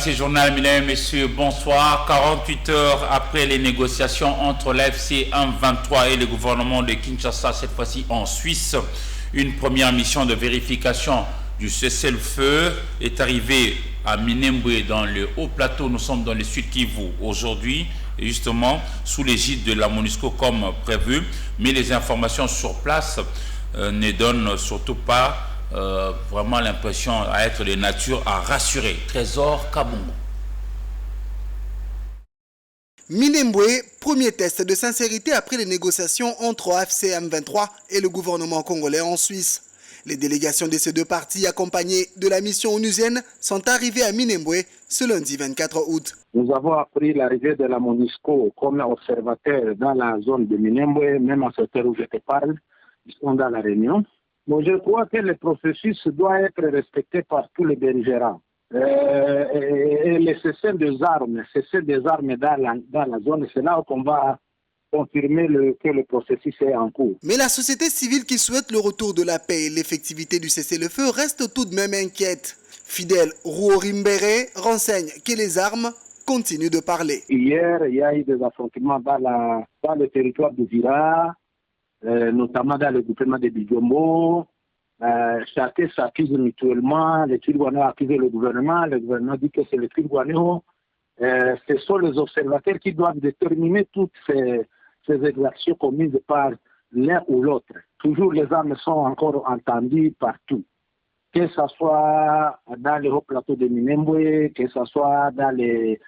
RDC Journal, mesdames et messieurs, bonsoir. 48 heures après les négociations entre l'AFC M23 et le gouvernement de Kinshasa, cette fois-ci en Suisse, une première mission de vérification du cessez-le-feu est arrivée à Minembwe dans le haut plateau. Nous sommes dans le Sud Kivu aujourd'hui, justement sous l'égide de la MONUSCO comme prévu, mais les informations sur place ne donnent surtout pas vraiment l'impression à être de nature à rassurer. Trésor Kabongo. Minembwe, premier test de sincérité après les négociations entre AFC M23 et le gouvernement congolais en Suisse. Les délégations de ces deux partis accompagnées de la mission onusienne sont arrivées à Minembwe ce lundi 24 août. Nous avons appris l'arrivée de la MONUSCO comme observateur dans la zone de Minembwe, même à cette heure où je te parle, ils sont dans la réunion. Bon, je crois que le processus doit être respecté par tous les belligérants. Et le cessez des armes dans la zone, c'est là qu'on va confirmer que le processus est en cours. Mais la société civile qui souhaite le retour de la paix et l'effectivité du cessez-le-feu reste tout de même inquiète. Fidèle Rouorimbere renseigne que les armes continuent de parler. Hier, il y a eu des affrontements dans le territoire de Vira, notamment dans le gouvernement de Bijombo. Chacun s'accuse mutuellement, les Twirwanéo accusent le gouvernement dit que c'est le Twirwanéo. Ce sont les observateurs qui doivent déterminer toutes ces exactions commises par l'un ou l'autre. Toujours les armes sont encore entendues partout. Que ce soit dans le haut plateau de Minembwe, que ce soit dans le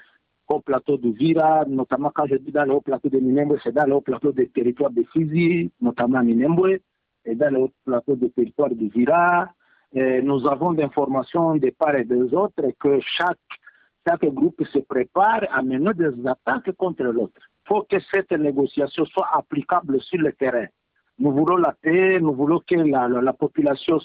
haut plateau de Vira, notamment quand je dis dans le haut plateau de Minembwe, c'est dans le haut plateau des territoires de Fizi, notamment Minembwe, et dans le haut plateau des territoires de Vira. Nous avons des informations de part et des autres que chaque groupe se prépare à mener des attaques contre l'autre. Il faut que cette négociation soit applicable sur le terrain. Nous voulons la paix, nous voulons que la population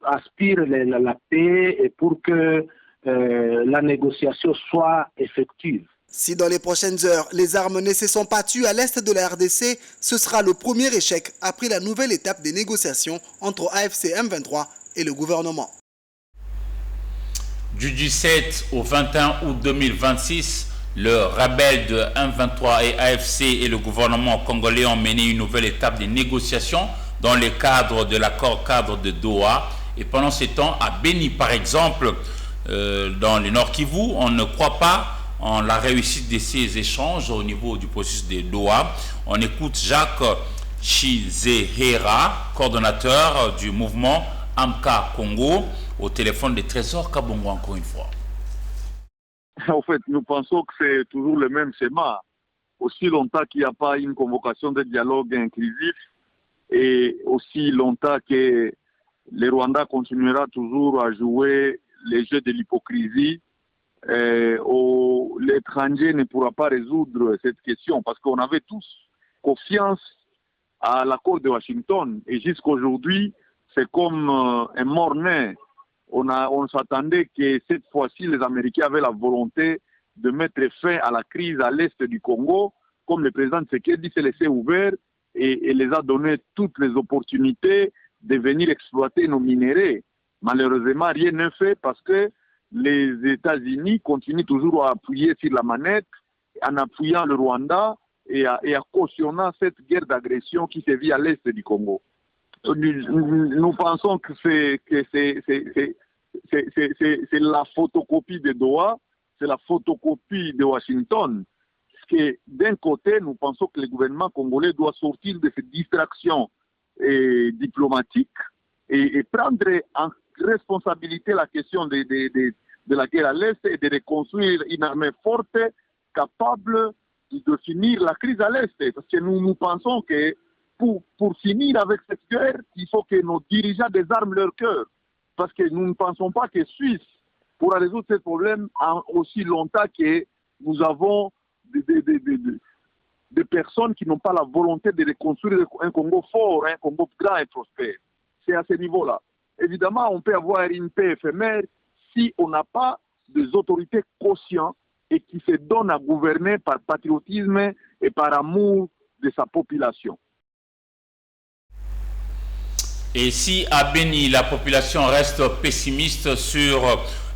aspire la paix et pour que la négociation soit effective. Si dans les prochaines heures, les armes ne se sont pas tues à l'est de la RDC, ce sera le premier échec après la nouvelle étape des négociations entre AFC M23 et le gouvernement. Du 17 au 21 août 2026, le rebelle de M23 et AFC et le gouvernement congolais ont mené une nouvelle étape des négociations dans le cadre de l'accord cadre de Doha. Et pendant ce temps, à Beni par exemple, dans le Nord Kivu, on ne croit pas en la réussite de ces échanges au niveau du processus de Doha. On écoute Jacques Chizehera, coordonnateur du mouvement Amka Congo, au téléphone de Trésor Kabongo encore une fois. En fait, nous pensons que c'est toujours le même schéma. Aussi longtemps qu'il n'y a pas une convocation de dialogue inclusif et aussi longtemps que le Rwanda continuera toujours à jouer les jeux de l'hypocrisie, l'étranger ne pourra pas résoudre cette question parce qu'on avait tous confiance à l'accord de Washington et jusqu'aujourd'hui, c'est comme un mort-né. On s'attendait que cette fois-ci, les Américains avaient la volonté de mettre fin à la crise à l'est du Congo, comme le président Tshisekedi s'est laissé ouvert et les a donné toutes les opportunités de venir exploiter nos minéraux. Malheureusement, rien n'est fait parce que les États-Unis continuent toujours à appuyer sur la manette en appuyant le Rwanda et à cautionnant cette guerre d'agression qui se vit à l'est du Congo. Nous pensons que c'est la photocopie de Doha, c'est la photocopie de Washington. Parce que d'un côté, nous pensons que le gouvernement congolais doit sortir de cette distraction diplomatique et prendre en responsabilité la question de la guerre à l'Est et de reconstruire une armée forte capable de finir la crise à l'Est. Parce que nous pensons que pour finir avec cette guerre, il faut que nos dirigeants désarment leur cœur. Parce que nous ne pensons pas que Suisse pourra résoudre ce problème aussi longtemps que nous avons des personnes qui n'ont pas la volonté de reconstruire un Congo fort, un Congo grand et prospère. C'est à ce niveau-là. Évidemment, on peut avoir une paix éphémère si on n'a pas des autorités conscientes et qui se donnent à gouverner par patriotisme et par amour de sa population. Et si à Beni, la population reste pessimiste sur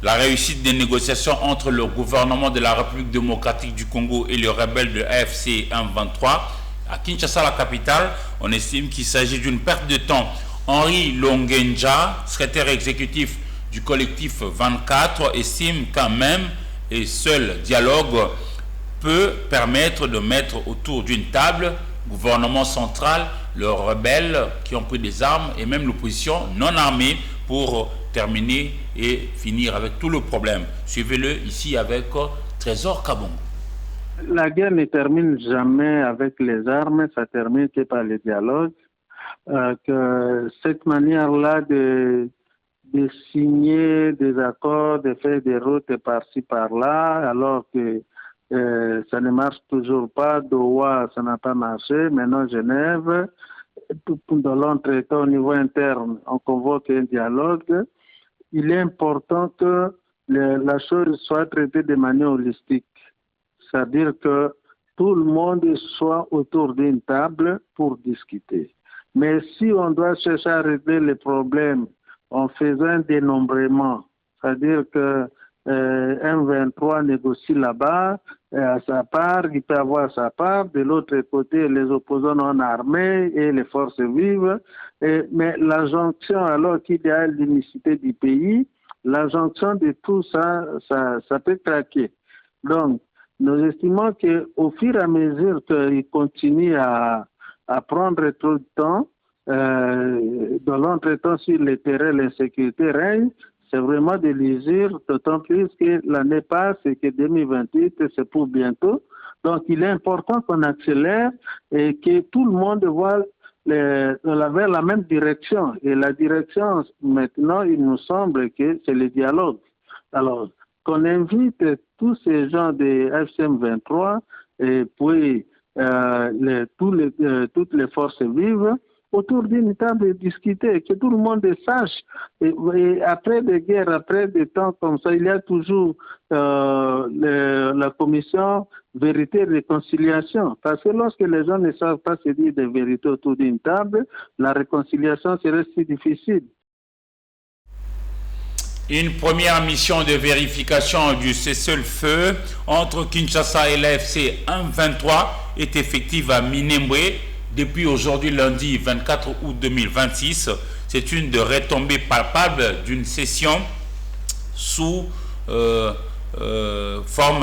la réussite des négociations entre le gouvernement de la République démocratique du Congo et les rebelles de AFC M23. À Kinshasa, la capitale, on estime qu'il s'agit d'une perte de temps. Henri Longenja, secrétaire exécutif du collectif 24, estime quand même et seul dialogue peut permettre de mettre autour d'une table gouvernement central, les rebelles qui ont pris des armes et même l'opposition non armée pour terminer et finir avec tout le problème. Suivez-le ici avec Trésor Kabongo. La guerre ne termine jamais avec les armes, ça termine que par le dialogue. Que cette manière-là de signer des accords, de faire des routes par-ci par-là, alors que ça ne marche toujours pas. Doha, ça n'a pas marché. Maintenant, Genève, dans l'entretien au niveau interne, on convoque un dialogue. Il est important que la chose soit traitée de manière holistique. C'est-à-dire que tout le monde soit autour d'une table pour discuter. Mais si on doit chercher à régler les problèmes en faisant un dénombrement, c'est-à-dire que M23 négocie là-bas, à sa part, il peut avoir sa part, de l'autre côté, les opposants non armés et les forces vives, mais la jonction, alors qu'il y a l'unicité du pays, la jonction de tout ça, ça peut craquer. Donc, nous estimons qu'au fur et à mesure qu'il continue à prendre trop de temps, dans l'entretien sur le terrain, l'insécurité règne, c'est vraiment de l'usure, d'autant plus que l'année passe et que 2028, c'est pour bientôt. Donc, il est important qu'on accélère et que tout le monde voit vers la même direction. Et la direction, maintenant, il nous semble que c'est le dialogue. Alors, qu'on invite tous ces gens de FCM 23 et puis toutes les forces vives autour d'une table et discuter, que tout le monde sache. Et après des guerres, après des temps comme ça, il y a toujours la commission vérité et réconciliation. Parce que lorsque les gens ne savent pas se dire des vérités autour d'une table, la réconciliation serait si difficile. Une première mission de vérification du cessez-le-feu entre Kinshasa et l'AFC M23 est effective à Minembwe depuis aujourd'hui lundi 24 août 2026. C'est une des retombées palpables d'une session sous forme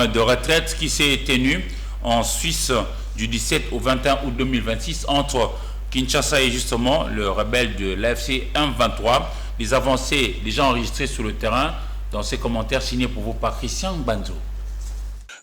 de retraite qui s'est tenue en Suisse du 17 au 21 août 2026 entre Kinshasa et justement le rebelle de l'AFC M23. Les avancées déjà enregistrées sur le terrain dans ces commentaires signés pour vous par Christian Banzo.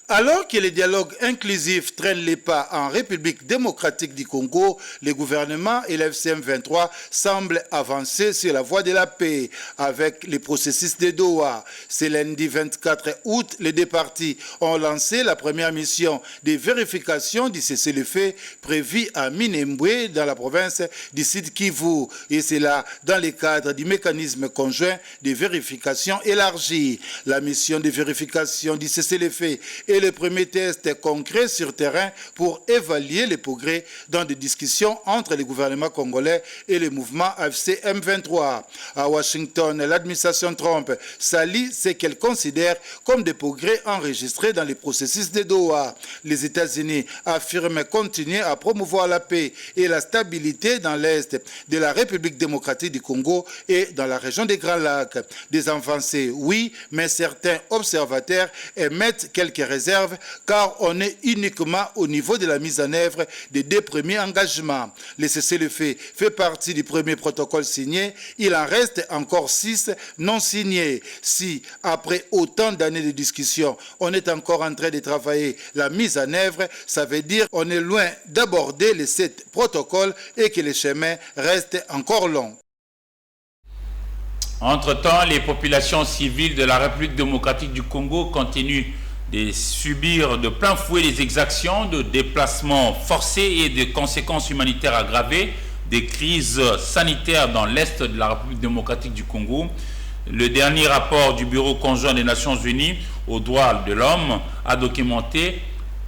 Alors que le dialogue inclusif traîne les pas en République démocratique du Congo, le gouvernement et l'FCM 23 semblent avancer sur la voie de la paix avec les processus de Doha. Ce lundi 24 août, les deux parties ont lancé la première mission de vérification du cessez-le-feu prévu à Minembwe dans la province du Sud Kivu. Et c'est là dans le cadre du mécanisme conjoint de vérification élargi. La mission de vérification du cessez-le-feu et le premier test concret sur terrain pour évaluer les progrès dans des discussions entre le gouvernement congolais et le mouvement AFC M23. À Washington, l'administration Trump salue ce qu'elle considère comme des progrès enregistrés dans les processus de Doha. Les États-Unis affirment continuer à promouvoir la paix et la stabilité dans l'Est de la République démocratique du Congo et dans la région des Grands Lacs. Des avancées, oui, mais certains observateurs émettent quelques réserves car on est uniquement au niveau de la mise en œuvre des deux premiers engagements. Le cessez-le-feu fait partie du premier protocole signé. Il en reste encore 6 non signés. Si, après autant d'années de discussion, on est encore en train de travailler la mise en œuvre, ça veut dire qu'on est loin d'aborder les 7 protocoles et que le chemin reste encore long. Entre-temps, les populations civiles de la République démocratique du Congo continuent de subir de plein fouet les exactions de déplacements forcés et des conséquences humanitaires aggravées des crises sanitaires dans l'Est de la République démocratique du Congo. Le dernier rapport du Bureau conjoint des Nations Unies aux droits de l'homme a documenté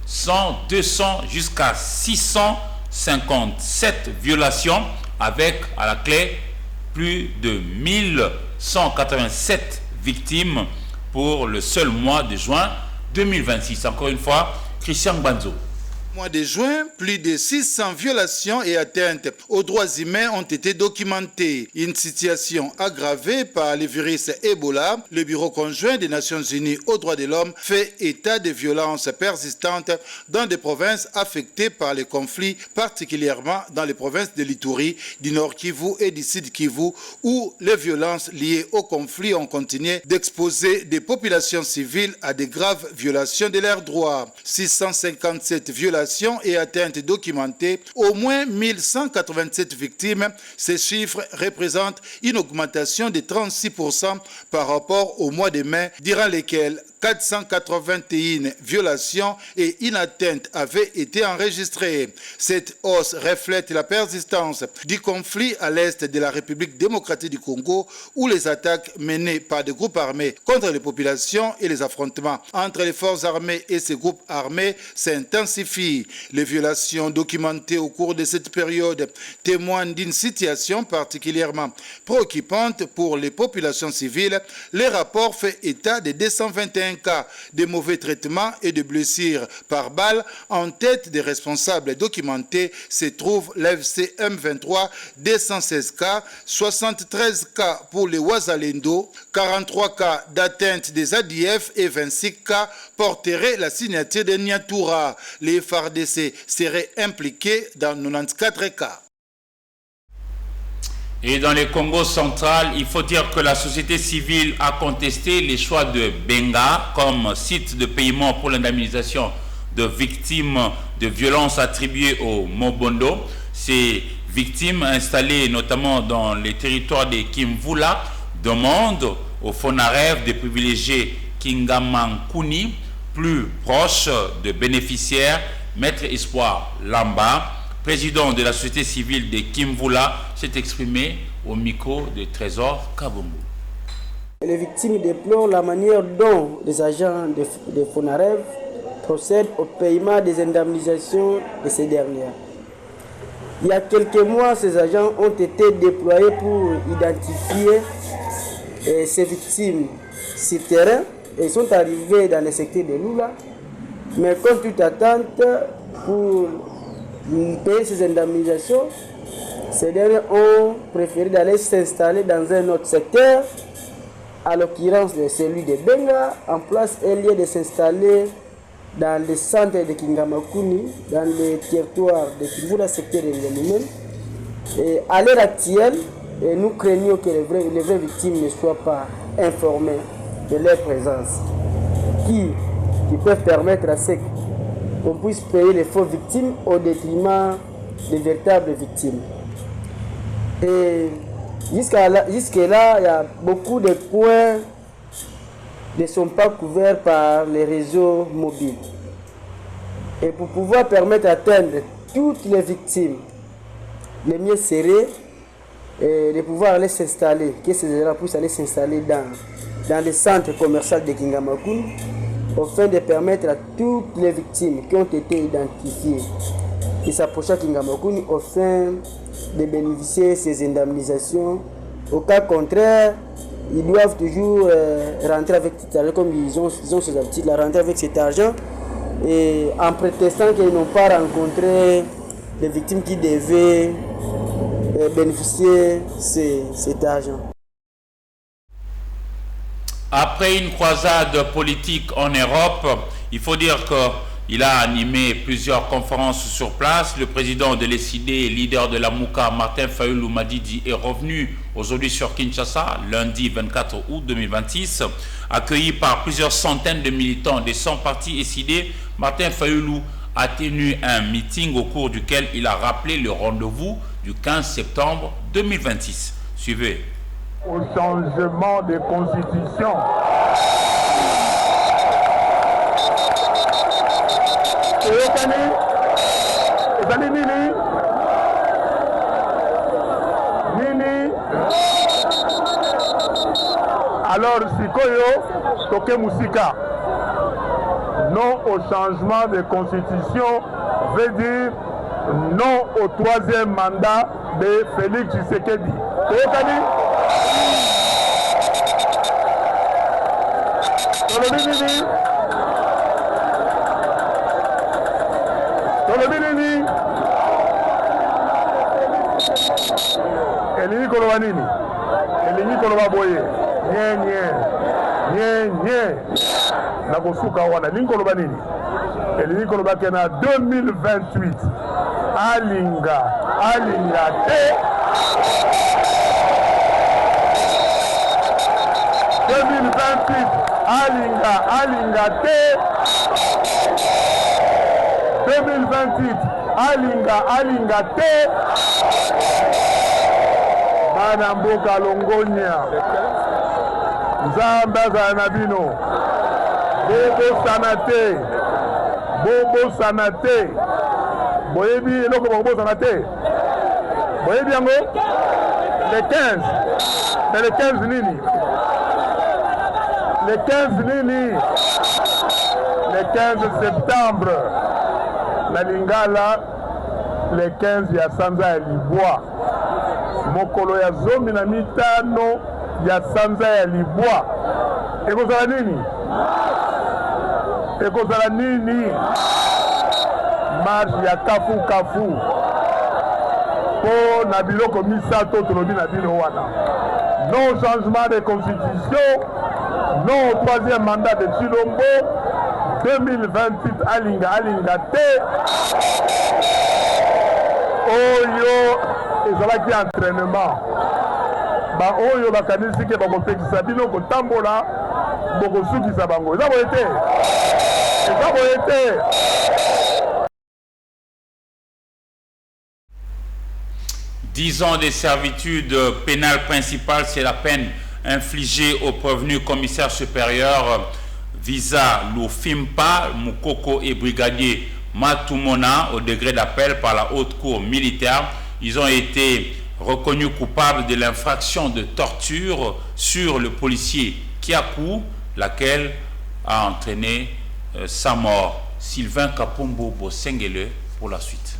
100, 200 jusqu'à 657 violations avec à la clé plus de 1187 victimes pour le seul mois de juin 2026. Encore une fois, Christian Banzo. Mois de juin, plus de 600 violations et atteintes aux droits humains ont été documentées. Une situation aggravée par le virus Ebola. Le Bureau conjoint des Nations Unies aux droits de l'homme fait état de violences persistantes dans des provinces affectées par les conflits, particulièrement dans les provinces de l'Ituri, du Nord Kivu et du Sud Kivu, où les violences liées au conflit ont continué d'exposer des populations civiles à de graves violations de leurs droits. 657 violations et atteintes documentées, au moins 1187 victimes. Ces chiffres représentent une augmentation de 36% par rapport au mois de mai, durant lesquels 481 violations et une atteinte avaient été enregistrées. Cette hausse reflète la persistance du conflit à l'est de la République démocratique du Congo, où les attaques menées par des groupes armés contre les populations et les affrontements entre les forces armées et ces groupes armés s'intensifient. Les violations documentées au cours de cette période témoignent d'une situation particulièrement préoccupante pour les populations civiles. Les rapports font état de 221 cas de mauvais traitements et de blessures par balle. En tête des responsables documentés se trouve l'AFC M23, 216 cas, 73 cas pour les Wazalendo, 43 cas d'atteinte des ADF et 26 cas porteraient la signature de Niatura. Les FARDC seraient impliqués dans 94 cas. Et dans le Congo central, il faut dire que la société civile a contesté les choix de Benga comme site de paiement pour l'indemnisation de victimes de violences attribuées au Mobondo. Ces victimes installées notamment dans les territoires de Kimvula demandent au Fonarev de privilégier Kingamankuni, plus proche de bénéficiaires. Maître Espoir Lamba, président de la société civile de Kimvula, s'est exprimé au micro de Trésor Kabongo. Les victimes déplorent la manière dont les agents de Fonarev procèdent au paiement des indemnisations de ces dernières. Il y a quelques mois, ces agents ont été déployés pour identifier ces victimes sur terrain et sont arrivés dans le secteur de Lula. Mais comme toute attente pour payer ces indemnisations, ces derniers ont préféré d'aller s'installer dans un autre secteur, à l'occurrence de celui de Benga. En place, il y a de s'installer dans le centre de Kingamakuni, dans le territoire de Kimvula, secteur de Ngelumen. Et à l'heure actuelle, nous craignons que les vraies victimes ne soient pas informées de leur présence, qui peuvent permettre à ce qu'on puisse payer les fausses victimes au détriment des véritables victimes. Et jusque-là, il y a beaucoup de points qui ne sont pas couverts par les réseaux mobiles. Et pour pouvoir permettre d'atteindre toutes les victimes, le mieux serait de pouvoir aller s'installer, que ces gens puissent aller s'installer dans le centre commercial de Kingamakuni, afin de permettre à toutes les victimes qui ont été identifiées de s'approcher à Kingamakuni afin de bénéficier de ces indemnisations. Au cas contraire, ils doivent toujours rentrer avec cet argent, comme ils ont ces habitudes, rentrer avec cet argent, et en prétextant qu'ils n'ont pas rencontré les victimes qui devaient bénéficier de cet argent. Après une croisade politique en Europe, il faut dire qu'il a animé plusieurs conférences sur place. Le président de l'ECD, leader de la Mouka, Martin Fayulu Madidi, est revenu aujourd'hui sur Kinshasa, lundi 24 août 2026. Accueilli par plusieurs centaines de militants de son parti ECD, Martin Fayulu a tenu un meeting au cours duquel il a rappelé le rendez-vous du 15 septembre 2026. Suivez. Au changement de constitution. Alors, Sikoyo, Toke Musika, non au changement de constitution veut dire non au troisième mandat de Félix Tshisekedi. elingi koloba nini? Elingi koloba boye nye nakosuka wana elingi koloba nini? Elingi koloba ke na 2028 alinga te 2028 alinga te 2028 alinga te bana mboka longonya nzambe azala na bino bobosana te boyebi eloko bakobosana te boyebi yango le 15 mais le 15 nini le 15 septembre na Lingala le 15 ya sanza ya libwa mokolo ya 15 ya sanza ya libwa ekozala nini marche ya kafu po na biloko misato tolobi na bino wana non changement de constitution non au troisième mandat de Tshilombo 2028 alinga te oyo ezalaki entraînement oyo bakanisi ke bakopekisa bino kotambola bokosukisa bango eza boye te 10 ans de servitude pénale principale, c'est la peine infligée au prévenu commissaire supérieur Visa Lufimpa Mukoko et brigadier Matumona au degré d'appel par la haute cour militaire. Ils ont été reconnus coupables de l'infraction de torture sur le policier Kiakou, laquelle a entraîné sa mort. Sylvain Kapombo Bosengele pour la suite.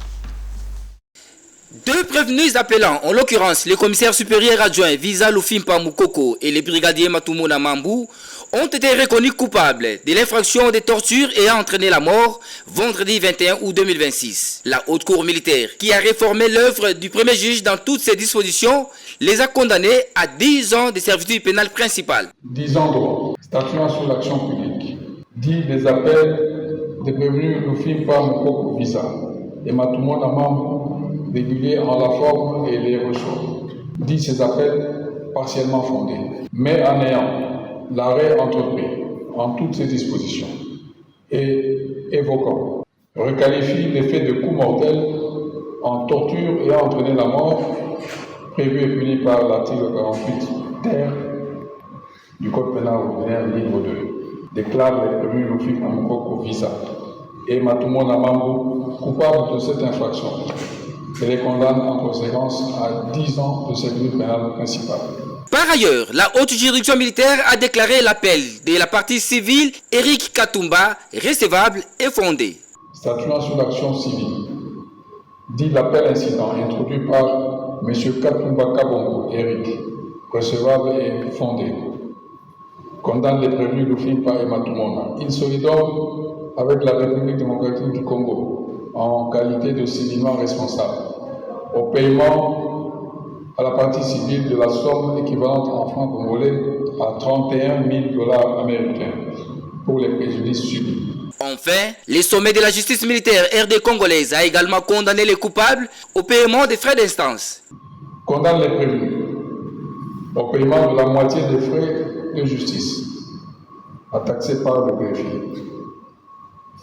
Deux prévenus appelants, en l'occurrence le commissaire supérieur adjoint Visa Lufimpa Mukoko et le brigadier Matumona Mambou, ont été reconnus coupables de l'infraction de torture ayant entraîné la mort vendredi 21 août 2026. La haute cour militaire, qui a réformé l'œuvre du premier juge dans toutes ses dispositions, les a condamnés à 10 ans de servitude pénale principale. 10 ans droit, statuant sur l'action publique, dit les appels des prévenus Lufimpa Mukoko Visa et Matumona Mambou réguliers en la forme et les ressorts, dit ces appels partiellement fondés, mais en ayant l'arrêt entrepris en toutes ses dispositions et évoquant, requalifie l'effet de coup mortel en torture et a entraîné la mort prévue et punie par l'article 48 ter du Code pénal ordinaire livre 2, déclare les prévenus Lufimpa Mukoko Visa et Matumona Mambou coupables de cette infraction et les condamne en conséquence à 10 ans de servitude pénale principale. Par ailleurs, la haute juridiction militaire a déclaré l'appel de la partie civile Eric Katumba recevable et fondé. Statuant sur l'action civile, dit l'appel incident introduit par M. Katumba Kabongo Eric, recevable et fondé, condamne les prévenus Lufimpa et Matumona. Il solidore avec la République démocratique du Congo en qualité de civilement responsable au paiement à la partie civile de la somme équivalente en francs congolais à 31 000 $ américains pour les préjudices subis. Enfin, le sommet de la justice militaire RD congolaise a également condamné les coupables au paiement des frais d'instance. Condamne les prévenus au paiement de la moitié des frais de justice à taxer par le greffier.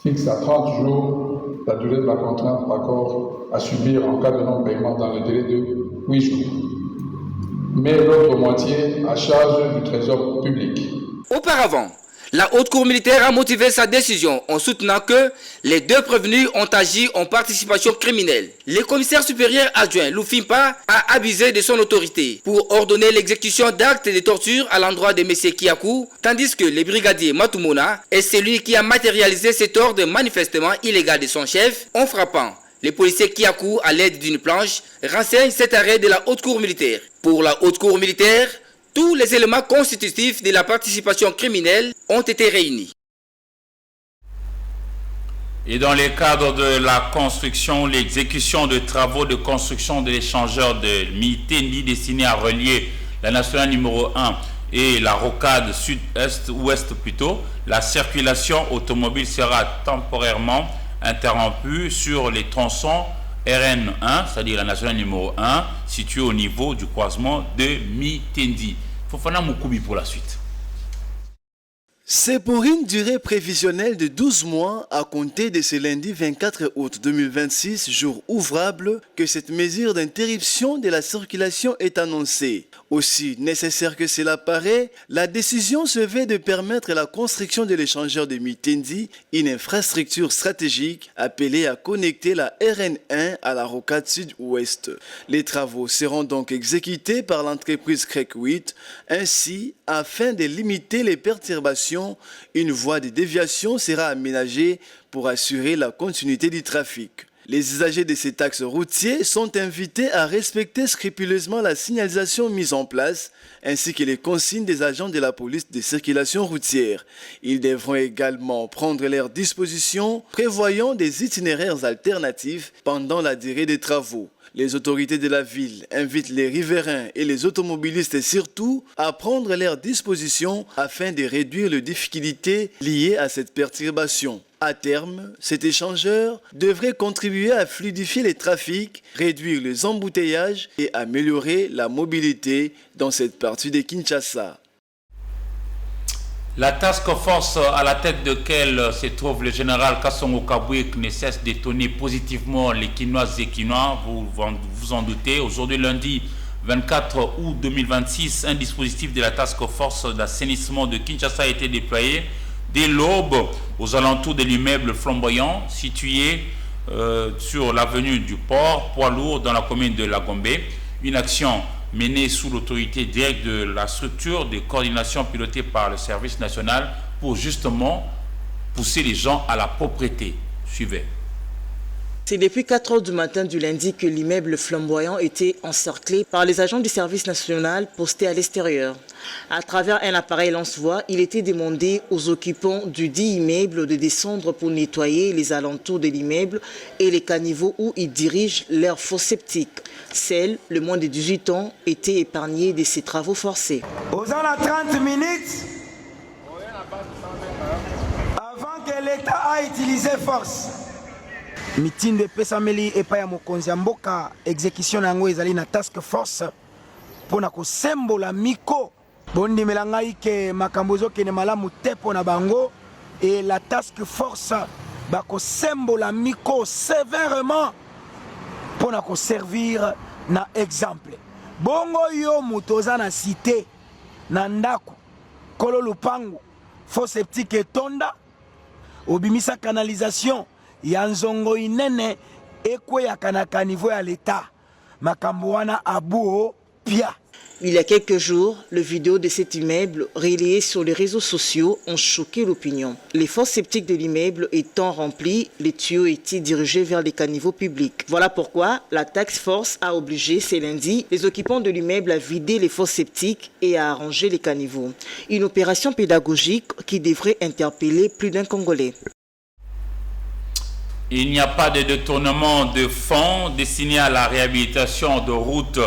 Fixe à 30 jours la durée de la contrainte par accord à subir en cas de non-paiement dans le délai de 8 jours. Mais l'autre moitié à charge du trésor public. Auparavant, la haute cour militaire a motivé sa décision en soutenant que les deux prévenus ont agi en participation criminelle. Le commissaire supérieur adjoint Lufimpa a abusé de son autorité pour ordonner l'exécution d'actes de torture à l'endroit de M. Kiakou, tandis que le brigadier Matumona est celui qui a matérialisé cet ordre manifestement illégal de son chef en frappant le policier Kiakou à l'aide d'une planche, renseigne cet arrêt de la haute cour militaire. Pour la haute cour militaire, Tous les éléments constitutifs de la participation criminelle ont été réunis. Et dans le cadre de la construction, l'exécution de travaux de construction de l'échangeur de Mitendi destiné à relier la nationale numéro 1 et la rocade sud-est-ouest plutôt, la circulation automobile sera temporairement interrompue sur les tronçons RN1, c'est-à-dire la nationale numéro 1, située au niveau du croisement de Mitendi. Fofana Moukoubi pour la suite. C'est pour une durée prévisionnelle de 12 mois à compter de ce lundi 24 août 2026, jour ouvrable, que cette mesure d'interruption de la circulation est annoncée. Aussi nécessaire que cela paraît, la décision se veut de permettre la construction de l'échangeur de Mitendi, une infrastructure stratégique appelée à connecter la RN1 à la rocade sud-ouest. Les travaux seront donc exécutés par l'entreprise CREC 8, ainsi, afin de limiter les perturbations, une voie de déviation sera aménagée pour assurer la continuité du trafic. Les usagers de ces axes routiers sont invités à respecter scrupuleusement la signalisation mise en place ainsi que les consignes des agents de la police de circulation routière. Ils devront également prendre leurs dispositions prévoyant des itinéraires alternatifs pendant la durée des travaux. Les autorités de la ville invitent les riverains et les automobilistes surtout à prendre leurs dispositions afin de réduire les difficultés liées à cette perturbation. À terme, cet échangeur devrait contribuer à fluidifier les trafics, réduire les embouteillages et améliorer la mobilité dans cette partie de Kinshasa. La task force à la tête de laquelle se trouve le général Kassongo Kabouek ne cesse d'étonner positivement les Kinoises et Kinois, vous vous en doutez. Aujourd'hui, lundi 24 août 2026, un dispositif de la task force d'assainissement de Kinshasa a été déployé dès l'aube aux alentours de l'immeuble flamboyant situé sur l'avenue du Port, poids lourd dans la commune de Lagombe. Une action menée sous l'autorité directe de la structure de coordination pilotée par le service national pour justement pousser les gens à la propreté. Suivez. C'est depuis 4 heures du matin du lundi que l'immeuble flamboyant était encerclé par les agents du service national postés à l'extérieur. À travers un appareil lance-voix, il était demandé aux occupants du dit immeuble de descendre pour nettoyer les alentours de l'immeuble et les caniveaux où ils dirigent leurs fosses septiques. Celles, le moins de 18 ans, étaient épargnées de ces travaux forcés. Aux ans à 30 minutes, avant que l'État a utilisé force, meeting de pesameli epa ya mokonzi ya mboka exécution nango ezali na task force pona ko sembola miko bondimela ngai ke makambo ezokende malamu te pona bango et la task force bako sembola miko sévèrement pona ko servir na exemple bongo yo moto oza na cité na ndako kolo lupango fo septique etonda obimisa canalisation Yanzongo inene ekweyaka na kanivo ya l'État. Makambo wana abuo pia. Il y a quelques jours, les vidéos de cet immeuble relayées sur les réseaux sociaux ont choqué l'opinion. Les fosses septiques de l'immeuble étant remplies, les tuyaux étaient dirigés vers les caniveaux publics. Voilà pourquoi la task force a obligé ce lundi les occupants de l'immeuble à vider les fosses septiques et à arranger les caniveaux. Une opération pédagogique qui devrait interpeller plus d'un Congolais. Il n'y a pas de détournement de fonds destiné à la réhabilitation de routes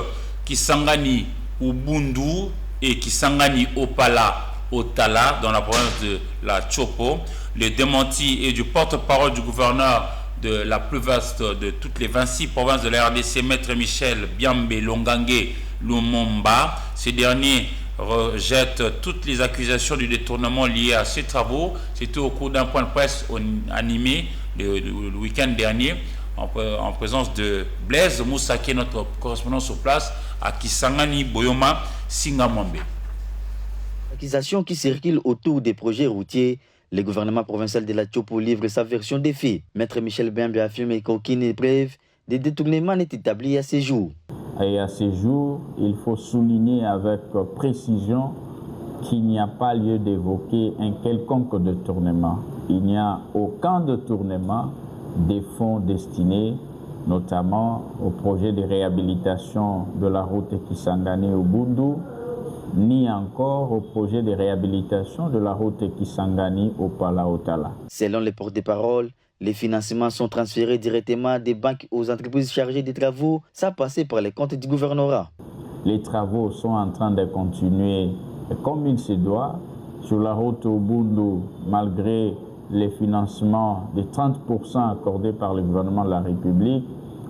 Kisangani Ubundu et Kisangani Opala Otala dans la province de la Chopo. Le démenti est du porte-parole du gouverneur de la plus vaste de toutes les 26 provinces de la RDC, Maître Michel Biambe Longangue Lumumba. Ces derniers rejettent toutes les accusations du détournement liées à ces travaux. C'était au cours d'un point de presse animé le week-end dernier en présence de Blaise Moussake, notre correspondant sur place à Kisangani Boyoma Singamombe. Accusations qui circulent autour des projets routiers. Le gouvernement provincial de la Chopo livre sa version des faits. Maître Michel Biambe affirme qu'aucune preuve de détournement n'est établie à ce jour. Et à ce jour, il faut souligner avec précision qu'il n'y a pas lieu d'évoquer un quelconque détournement. Il n'y a aucun détournement des fonds destinés notamment au projet de réhabilitation de la route Kisangani Ubundu ni encore au projet de réhabilitation de la route Kisangani au Pala-Otala. Selon les porte-parole, les financements sont transférés directement des banques aux entreprises chargées des travaux, sans passer par les comptes du gouvernorat. Les travaux sont en train de continuer comme il se doit sur la route au Bundu, malgré les financements de 30% accordés par le gouvernement de la République.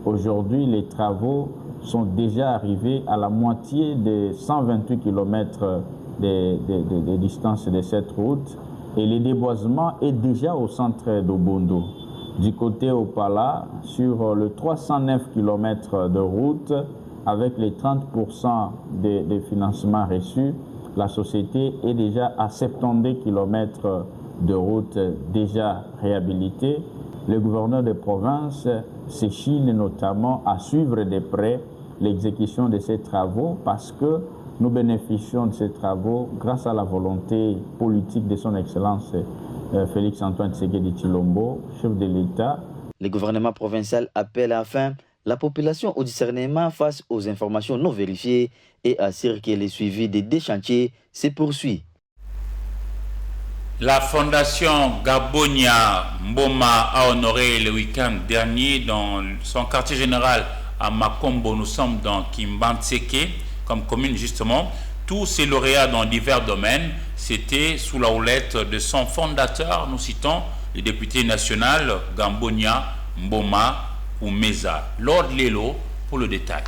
Aujourd'hui, les travaux sont déjà arrivés à la moitié des 128 km de distance de cette route et le déboisement est déjà au centre d'Obondo. Du côté Opala, sur le 309 km de route, avec les 30% des financements reçus, la société est déjà à 72 km de route déjà réhabilitée. Le gouverneur de province s'échine notamment à suivre de près l'exécution de ces travaux parce que nous bénéficions de ces travaux grâce à la volonté politique de son Excellence Félix-Antoine Tshisekedi Tshilombo, chef de l'État. Le gouvernement provincial appelle enfin la population au discernement face aux informations non vérifiées et assure que le suivi des deux chantiers se poursuit. La fondation Gabonia Mboma a honoré le week-end dernier dans son quartier général à Makombo. Nous sommes dans Kimbantseke, comme commune justement. Tous ces lauréats dans divers domaines, c'était sous la houlette de son fondateur. Nous citons le député national Gabonia Mboma Oumeza. Lord Lelo pour le détail.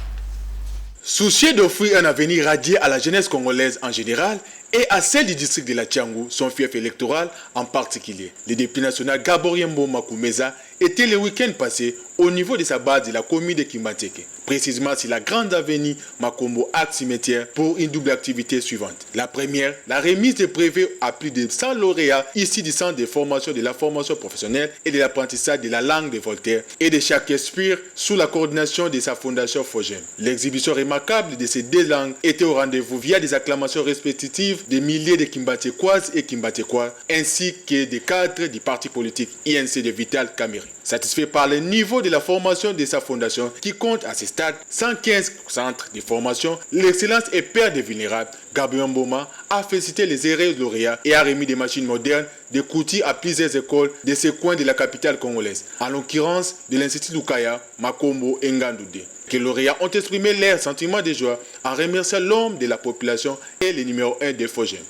Soucieux d'offrir un avenir radieux à la jeunesse congolaise en général et à celle du district de la Tiangou, son fief électoral en particulier. Le député national Gaborien Mboma Oumeza était le week-end passé au niveau de sa base de la commune de Kimbantseke, précisément sur la grande avenue Makombo Axe Cimetière pour une double activité suivante. La première, la remise de brevets à plus de 100 lauréats ici du centre de formation de la formation professionnelle et de l'apprentissage de la langue de Voltaire et de Shakespeare sous la coordination de sa fondation Fogem. L'exhibition remarquable de ces deux langues était au rendez-vous via des acclamations respectives des milliers de Kimbantekoises et Kimbantekois ainsi que des cadres du parti politique INC de Vital Kamerhe. Satisfait par le niveau de la formation de sa fondation qui compte à ce stade 115 centres de formation, l'excellence et père des vulnérables, Gabriel Mboma a félicité les heureux lauréats et a remis des machines modernes, des coutilles à plusieurs écoles de ces coins de la capitale congolaise, en l'occurrence de l'Institut Lukaya, Makombo et Ngandoude. Les lauréats ont exprimé leur sentiment de joie en remerciant l'homme de la population et le numéro 1 des Fogem.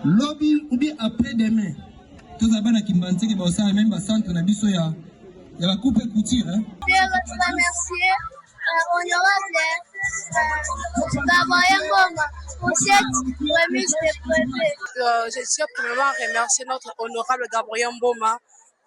Lobby ou bien après-demain, tous les gens qui m'ont dit que ça même le centre na biso ya la coupe et couture. Je veux remercier honorable Gaborien Mboma pour cette remise de brevets. Je tiens premièrement à remercier notre honorable Gaborien Mboma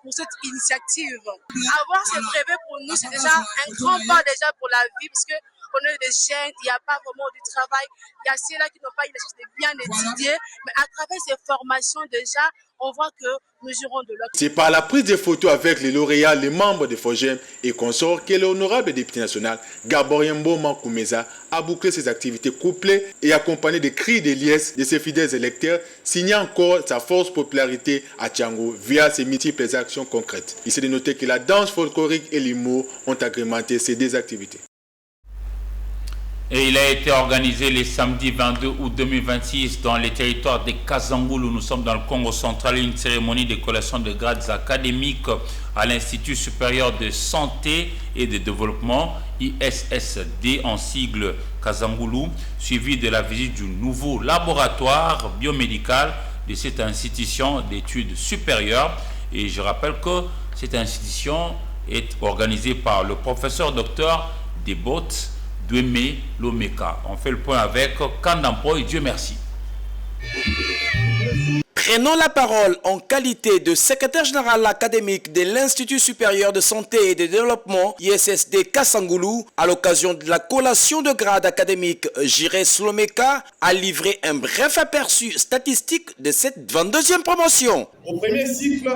pour cette initiative. Avoir ce brevet pour nous, c'est déjà un grand pas déjà pour la vie parce que on est des jeunes, il n'y a pas vraiment du travail. Il y a ceux-là qui n'ont pas eu la chance de bien étudier. Mais à travers ces formations, déjà, on voit que nous irons de l'autre. C'est par la prise de photos avec les lauréats, les membres de Fogem et consorts que l'honorable député national Gaborien Mboma Oumeza a bouclé ses activités couplées et accompagné des cris de liesse de ses fidèles électeurs, signant encore sa forte popularité à Tiangou via ses multiples actions concrètes. Il s'est de noter que la danse folklorique et l'humour ont agrémenté ces deux activités. Et il a été organisé le samedi 22 août 2026 dans les territoires de Kazangulu. Nous sommes dans le Congo central, une cérémonie de collation de grades académiques à l'Institut supérieur de santé et de développement, ISSD en sigle Kazangulu, suivi de la visite du nouveau laboratoire biomédical de cette institution d'études supérieures. Et je rappelle que cette institution est organisée par le professeur docteur Debot Douémé Lomeka. On fait le point avec Kandampo et Dieu merci. Prenons la parole en qualité de secrétaire général académique de l'Institut supérieur de santé et de développement ISSD Kasangulu à l'occasion de la collation de grade académique. Jiré Lomeka a livré un bref aperçu statistique de cette 22e promotion. Au premier cycle,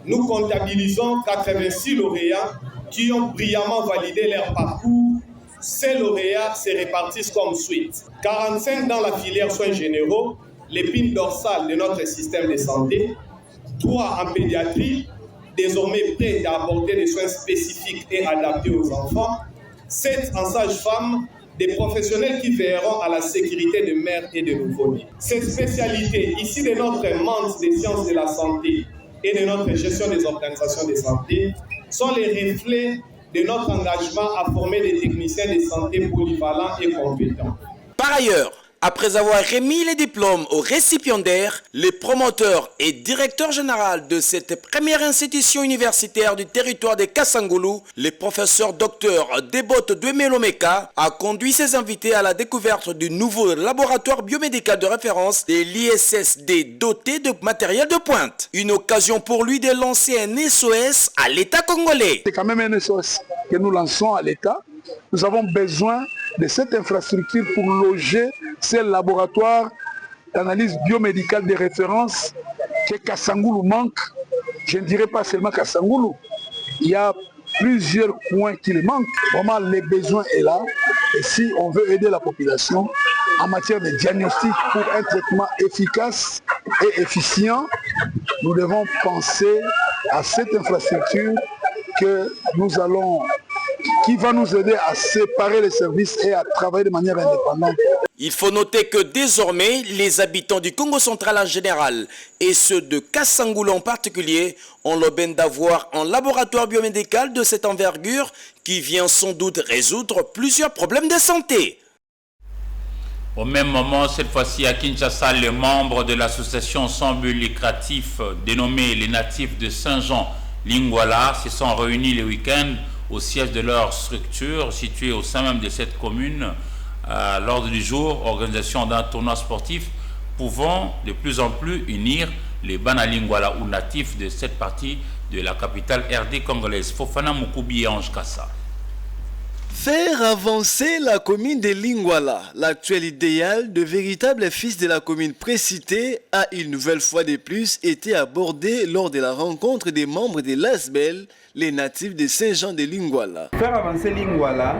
nous comptabilisons 86 lauréats qui ont brillamment validé leur parcours. Ces lauréats se répartissent comme suit. 45 dans la filière soins généraux, l'épine dorsale de notre système de santé. 3 en pédiatrie, désormais prêts à apporter des soins spécifiques et adaptés aux enfants. 7 en sage-femme, des professionnels qui veilleront à la sécurité de mères et de nouveau-nés. Ces spécialités, ici de notre manque des sciences de la santé et de notre gestion des organisations de santé, sont les reflets de notre engagement à former des techniciens de santé polyvalents et compétents. Par ailleurs, après avoir remis les diplômes aux récipiendaires, le promoteur et directeur général de cette première institution universitaire du territoire de Kasangulu, le professeur Dr Debote Dwemelomeka, a conduit ses invités à la découverte du nouveau laboratoire biomédical de référence de l'ISSD doté de matériel de pointe. Une occasion pour lui de lancer un SOS à l'État congolais. C'est quand même un SOS que nous lançons à l'État. Nous avons besoin de cette infrastructure pour loger ces laboratoires d'analyse biomédicale de référence que Kasangulu manque. Je ne dirais pas seulement Kasangulu. Il y a plusieurs points qui manquent. Vraiment, le besoin est là. Et si on veut aider la population en matière de diagnostic pour un traitement efficace et efficient, nous devons penser à cette infrastructure que nous allons, qui va nous aider à séparer les services et à travailler de manière indépendante. Il faut noter que désormais, les habitants du Congo central en général et ceux de Kasangulu en particulier ont l'aubaine d'avoir un laboratoire biomédical de cette envergure qui vient sans doute résoudre plusieurs problèmes de santé. Au même moment, cette fois-ci à Kinshasa, les membres de l'association sans but lucratif dénommée les Natifs de Saint-Jean Lingwala se sont réunis le week-end au siège de leur structure située au sein même de cette commune. À l'ordre du jour, organisation d'un tournoi sportif pouvant de plus en plus unir les Banalingwala ou natifs de cette partie de la capitale RD congolaise. Fofana Mukubi et Ange Kassa. Faire avancer la commune de Lingwala, l'actuel idéal de véritable fils de la commune précitée, a une nouvelle fois de plus été abordé lors de la rencontre des membres de l'ASBEL, les natifs de Saint-Jean de Lingwala. Faire avancer Lingwala.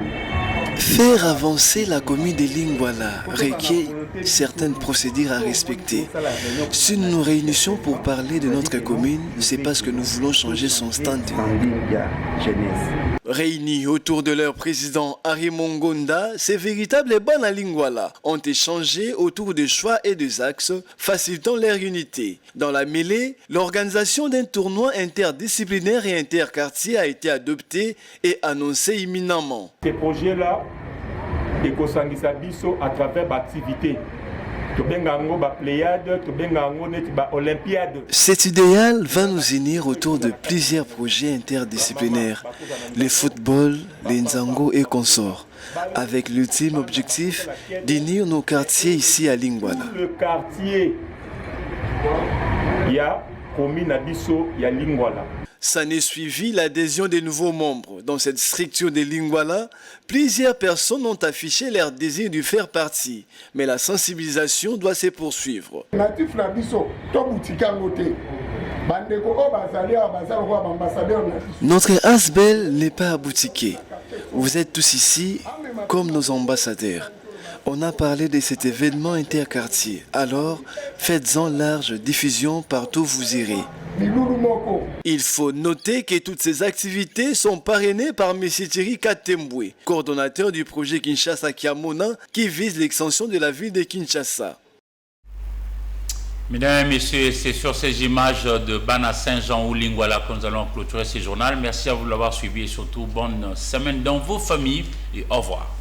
Faire avancer la commune de Lingwala requiert certaines procédures à respecter. Si nous nous réunissons pour parler de notre commune, c'est parce que nous voulons changer son statut. Réunis autour de leur président Harry Mongonda, ces véritables Banalingwala ont échangé autour des choix et des axes facilitant leur unité. Dans la mêlée, l'organisation d'un tournoi interdisciplinaire et interquartier a été adoptée et annoncée imminemment. Ces projets-là, à travers l'activité. Cet idéal va nous unir autour de plusieurs projets interdisciplinaires, le football, les nzango et consorts, avec l'ultime objectif d'unir nos quartiers ici à Lingwala. Le quartier, il y a commune Abisso, il y a Lingwala. Ça n'est suivi l'adhésion des nouveaux membres. Dans cette structure de Lingwala, plusieurs personnes ont affiché leur désir de faire partie. Mais la sensibilisation doit se poursuivre. Notre ASBEL n'est pas aboutiqué. Vous êtes tous ici comme nos ambassadeurs. On a parlé de cet événement interquartier. Alors, faites-en large diffusion partout où vous irez. Il faut noter que toutes ces activités sont parrainées par M. Thierry Katembwe, coordonnateur du projet Kinshasa Kiamona, qui vise l'extension de la ville de Kinshasa. Mesdames et messieurs, c'est sur ces images de Bana Saint-Jean ou Lingwala que nous allons clôturer ce journal. Merci à vous de l'avoir suivi et surtout bonne semaine dans vos familles et au revoir.